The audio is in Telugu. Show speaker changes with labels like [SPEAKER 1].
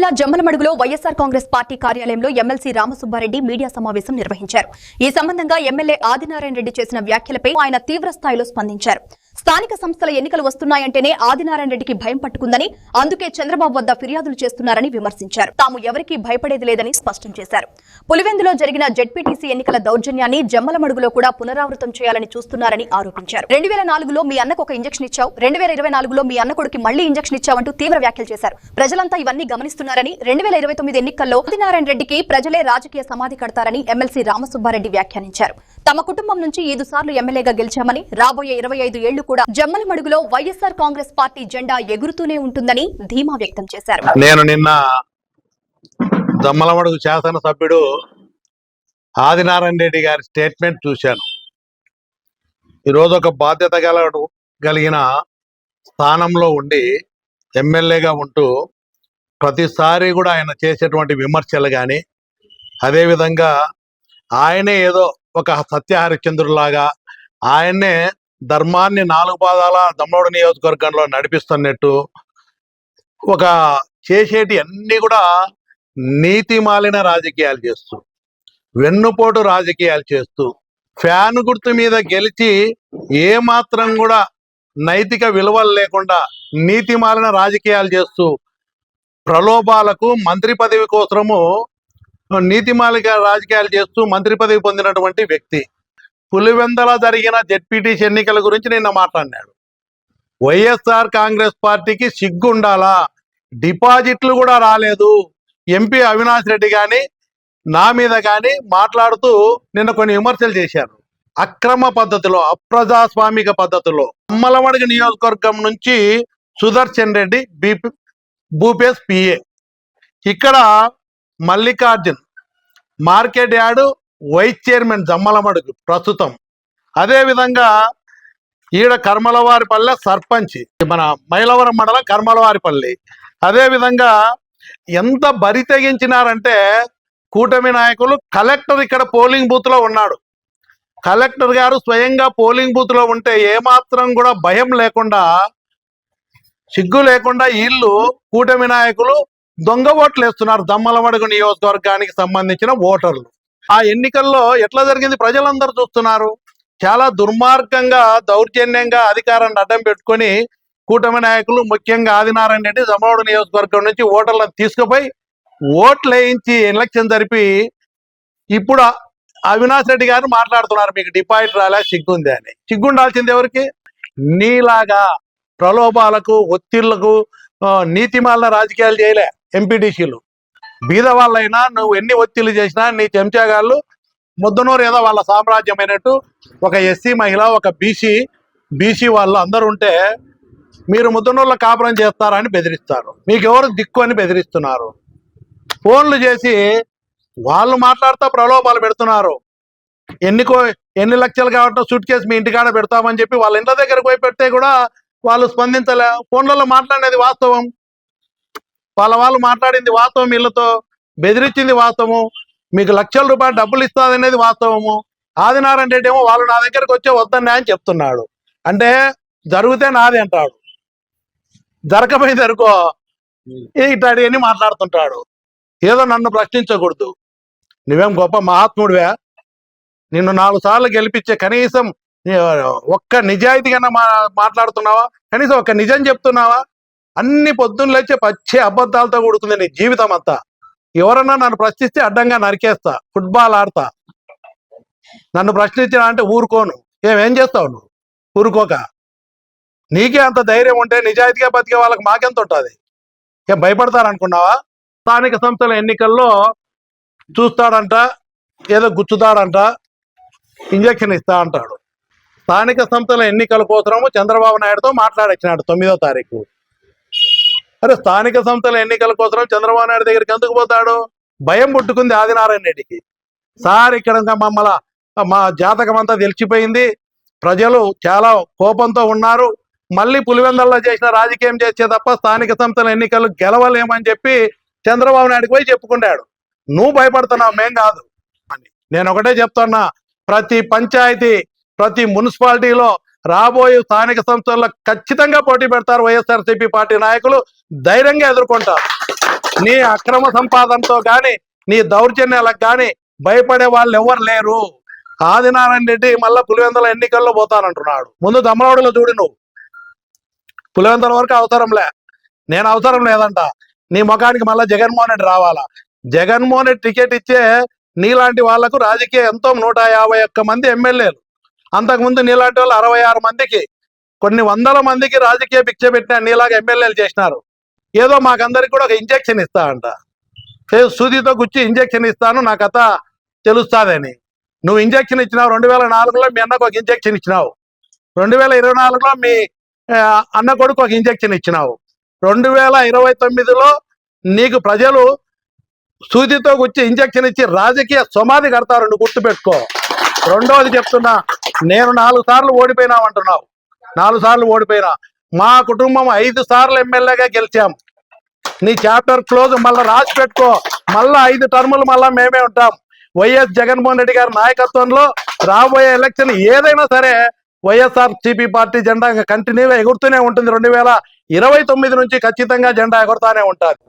[SPEAKER 1] జిల్లా జమ్మలమడుగులో వైఎస్ఆర్ కాంగ్రెస్ పార్టీ కార్యాలయంలో ఎమ్మెల్సీ రామసుబ్బారెడ్డి మీడియా సమావేశం నిర్వహించారు. ఈ సంబంధంగా ఎమ్మెల్యే ఆదినారాయణ రెడ్డి చేసిన వ్యాఖ్యలపై ఆయన తీవ్ర స్థాయిలో స్పందించారు. స్థానిక సంస్థల ఎన్నికలు వస్తున్నాయంటేనే ఆదినారాయణ రెడ్డికి భయం పట్టుకుందని, అందుకే చంద్రబాబు వద్ద ఫిర్యాదులు చేస్తున్నారని విమర్శించారు. తాము ఎవరికీ భయపడేది లేదని స్పష్టం చేశారు. పులివెందులో జరిగిన జెడ్పీటీసీ ఎన్నికల దౌర్జన్యాన్ని జమ్మలమడుగులో కూడా పునరావృతం చేయాలని చూస్తున్నారని ఆరోపించారు. 2004లో మీ అన్నకు ఒక ఇంజెక్షన్ ఇచ్చావు, 2024లో మీ అన్న కొడుకు మళ్లీ ఇంజెక్షన్ ఇచ్చావంటూ తీవ్ర వ్యాఖ్యలు చేశారు. ప్రజలంతా ఇవన్నీ గమనిస్తున్నారని, 2029 ఎన్నికల్లో ఆదినారాయణ రెడ్డికి ప్రజలే రాజకీయ సమాధి కడతారని ఎమ్మెల్సీ రామసుబ్బారెడ్డి వ్యాఖ్యానించారు. తమ కుటుంబం నుంచి 5 సార్లు ఎమ్మెల్యేగా గెలిచామని, రాబోయే 25 ఏళ్లు కూడా జమ్మలమడుగులో వైఎస్ఆర్ కాంగ్రెస్ పార్టీ జెండా ఎగురుతూనే ఉంటుందని ధీమా వ్యక్తం చేశారు.
[SPEAKER 2] నేను నిన్న జమ్మలమడుగు శాసనసభ్యుడు ఆదినారాయణ రెడ్డి గారి స్టేట్మెంట్ చూశాను. ఈరోజు ఒక బాధ్యత కలిగిన స్థానంలో ఉండి ఎమ్మెల్యేగా ఉంటూ ప్రతిసారి కూడా ఆయన చేసేటువంటి విమర్శలు కానీ, అదేవిధంగా ఆయనే ఏదో ఒక సత్యహరిశ్చంద్రులాగా ఆయన్నే ధర్మాన్ని 4 పాదాల దమ్మోడు నియోజకవర్గంలో నడిపిస్తున్నట్టు ఒక చేసేటి అన్ని కూడా నీతి మాలిన రాజకీయాలు చేస్తూ, వెన్నుపోటు రాజకీయాలు చేస్తూ, ఫ్యాన్ గుర్తు మీద గెలిచి ఏమాత్రం కూడా నైతిక విలువలు లేకుండా నీతి మాలిన రాజకీయాలు చేస్తూ, ప్రలోభాలకు మంత్రి పదవి కోసము నీతిమాలిక రాజకీయాలు చేస్తూ మంత్రి పదవి పొందినటువంటి వ్యక్తి. పులివెందల జరిగిన జెడ్పీటీసీ ఎన్నికల గురించి నిన్న మాట్లాడినాడు. వైఎస్ఆర్ కాంగ్రెస్ పార్టీకి సిగ్గు ఉండాలా, డిపాజిట్లు కూడా రాలేదు. ఎంపీ అవినాష్ రెడ్డి కానీ నా మీద కానీ మాట్లాడుతూ నిన్న కొన్ని విమర్శలు చేశారు. అక్రమ పద్ధతిలో, అప్రజాస్వామిక పద్ధతిలో జమ్మలమడుగు నియోజకవర్గం నుంచి సుదర్శన్ రెడ్డి భూపేష్ పిఏ, ఇక్కడ Mallikarjun market yard vice chairman Jammalamadugu ప్రస్తుతం, అదేవిధంగా ఈడ కర్మలవారిపల్లె సర్పంచ్, మన మైలవరం మండలం కర్మలవారిపల్లి. అదేవిధంగా ఎంత బరి తెగించినారంటే కూటమి నాయకులు, కలెక్టర్ ఇక్కడ పోలింగ్ బూత్ లో ఉన్నాడు. కలెక్టర్ గారు స్వయంగా పోలింగ్ బూత్ లో ఉంటే ఏమాత్రం కూడా భయం లేకుండా, సిగ్గు లేకుండా వీళ్ళు కూటమి నాయకులు దొంగ ఓట్లు వేస్తున్నారు జమ్మలమడుగు నియోజకవర్గానికి సంబంధించిన ఓటర్లు. ఆ ఎన్నికల్లో ఎట్లా జరిగింది ప్రజలందరూ చూస్తున్నారు. చాలా దుర్మార్గంగా, దౌర్జన్యంగా అధికారాన్ని అడ్డం పెట్టుకొని కూటమి నాయకులు, ముఖ్యంగా ఆదినారాయణ రెడ్డి జమ్మలమడుగు నియోజకవర్గం నుంచి ఓటర్లను తీసుకుపోయి ఓట్లు వేయించి ఎలక్షన్ జరిపి ఇప్పుడు అవినాష్ రెడ్డి గారు మాట్లాడుతున్నారు మీకు డిపాజిట్ రాలే, సిగ్గుంది అని. సిగ్గుండాల్సింది ఎవరికి? నీలాగా ప్రలోభాలకు, ఒత్తిళ్లకు, నీతిమాలిన రాజకీయాలు చేయలే ఎంపీటీసీలు. బీద వాళ్ళైనా నువ్వు ఎన్ని ఒత్తిళ్లు చేసినా నీ చెంచాగాళ్ళు ముద్దనూరు ఏదో వాళ్ళ సామ్రాజ్యమైనట్టు ఒక ఎస్సీ మహిళ, ఒక బీసీ వాళ్ళు అందరూ ఉంటే మీరు ముద్దనూరులో కాపురం చేస్తారని బెదిరిస్తారు. మీకు ఎవరు దిక్కు అని బెదిరిస్తున్నారు. ఫోన్లు చేసి వాళ్ళు మాట్లాడుతూ ప్రలోభాలు పెడుతున్నారు. ఎన్ని లక్షలు కాబట్టి సూట్ కేసు మీ ఇంటికాడ పెడతామని చెప్పి వాళ్ళ ఇంటి దగ్గరకు పోయి పెడితే కూడా వాళ్ళు స్పందించలే. ఫోన్లలో మాట్లాడేది వాస్తవం, వాళ్ళు మాట్లాడింది వాస్తవం, వీళ్ళతో బెదిరించింది వాస్తవం, మీకు లక్షల రూపాయలు డబ్బులు ఇస్తాదనేది వాస్తవము. ఆదినారాయణ రెడ్డి ఏమో వాళ్ళు నా దగ్గరకు వచ్చే వద్దన్నా అని చెప్తున్నాడు. అంటే జరిగితే నాది అంటాడు, జరగపోయింది అనుకో ఇట్లాంటి అని మాట్లాడుతుంటాడు. ఏదో నన్ను ప్రశ్నించకూడదు, నువ్వేం గొప్ప మహాత్ముడివే, నిన్ను 4 సార్లు గెలిపించే కనీసం ఒక్క నిజాయితీగా మాట్లాడుతున్నావా? కనీసం ఒక్క నిజం చెప్తున్నావా? అన్ని పొద్దున్న లేచే పచ్చే అబద్ధాలతో కూడుతుంది నీ జీవితం అంతా. ఎవరన్నా నన్ను ప్రశ్నిస్తే అడ్డంగా నరికేస్తా, ఫుట్బాల్ ఆడతా. నన్ను ప్రశ్నించినా అంటే ఊరుకోను. ఏం చేస్తావు నువ్వు ఊరుకోక? నీకే అంత ధైర్యం ఉంటే నిజాయితీగా బతికే వాళ్ళకి మాకెంత ఉంటుంది? ఏం భయపడతారనుకున్నావా? స్థానిక సంస్థల ఎన్నికల్లో చూస్తాడంట, ఏదో గుచ్చుతాడంట, ఇంజక్షన్ ఇస్తా అంటాడు. స్థానిక సంస్థల ఎన్నికల కోసము చంద్రబాబు నాయుడుతో మాట్లాడొచ్చినాడు 9వ తారీఖు. అరే స్థానిక సంస్థల ఎన్నికల కోసం చంద్రబాబు నాయుడు దగ్గరికి ఎందుకు పోతాడు? భయం పుట్టుకుంది ఆదినారాయణ రెడ్డికి. సార్ ఇక్కడ మా జాతకం అంతా తెలిసిపోయింది, ప్రజలు చాలా కోపంతో ఉన్నారు, మళ్ళీ పులివెందల్లో చేసిన రాజకీయం చేసే తప్ప స్థానిక సంస్థల ఎన్నికలు గెలవలేమని చెప్పి చంద్రబాబు నాయుడుకి పోయి చెప్పుకున్నాడు. నువ్వు భయపడుతున్నావు, మేం కాదు అని. నేను ఒకటే చెప్తున్నా, ప్రతి పంచాయతీ, ప్రతి మున్సిపాలిటీలో రాబోయే స్థానిక సంస్థల్లో ఖచ్చితంగా పోటీ పెడతారు వైఎస్ఆర్సీపీ పార్టీ నాయకులు, ధైర్యంగా ఎదుర్కొంటారు. నీ అక్రమ సంపాదనతో గాని నీ దౌర్జన్యాలకు గాని భయపడే వాళ్ళు ఎవరు లేరు. ఆదినారాయణ రెడ్డి మళ్ళా పులివెందుల ఎన్నికల్లో పోతానంటున్నాడు. ముందు దమ్మరావుడిలో చూడు నువ్వు. పులివెందుల వరకు అవసరంలే, నేను అవసరం లేదంట. నీ ముఖానికి మళ్ళా జగన్మోహన్ రెడ్డి రావాలా. జగన్మోహన్ రెడ్డి టికెట్ ఇచ్చే నీలాంటి వాళ్లకు రాజకీయ ఎంతో 151 మంది ఎమ్మెల్యేలు, అంతకుముందు నీలాంటి వాళ్ళు 66 మందికి, కొన్ని వందల మందికి రాజకీయ భిక్ష పెట్టిన నీలాగా ఎమ్మెల్యేలు చేసినారు. ఏదో మాకందరికి కూడా ఒక ఇంజెక్షన్ ఇస్తా అంట, సూదితో గుచ్చి ఇంజెక్షన్ ఇస్తాను నా కథ తెలుస్తాదని. నువ్వు ఇంజెక్షన్ ఇచ్చినావు 2004లో, మీ అన్నకు ఒక ఇంజెక్షన్ ఇచ్చినావు. 2024లో మీ అన్న కొడుకు ఒక ఇంజెక్షన్ ఇచ్చినావు. 2029లో నీకు ప్రజలు సూదితో గుచ్చి ఇంజెక్షన్ ఇచ్చి రాజకీయ సమాధి కడతారు, నువ్వు గుర్తుపెట్టుకో. రెండోది చెప్తున్నా, నేను 4 సార్లు ఓడిపోయినామంటున్నావు. 4 సార్లు ఓడిపోయినా. మా కుటుంబం 5 సార్లు ఎమ్మెల్యేగా గెలిచాం. నీ చాప్టర్ క్లోజ్, మళ్ళీ రాసి పెట్టుకో. మళ్ళా 5 టర్ములు మళ్ళా మేమే ఉంటాం. వైఎస్ జగన్మోహన్ రెడ్డి గారి నాయకత్వంలో రాబోయే ఎలక్షన్ ఏదైనా సరే వైఎస్ఆర్సీపీ పార్టీ జెండా కంటిన్యూగా ఎగురుతూనే ఉంటుంది. 2029 నుంచి ఖచ్చితంగా జెండా ఎగురుతానే ఉంటుంది.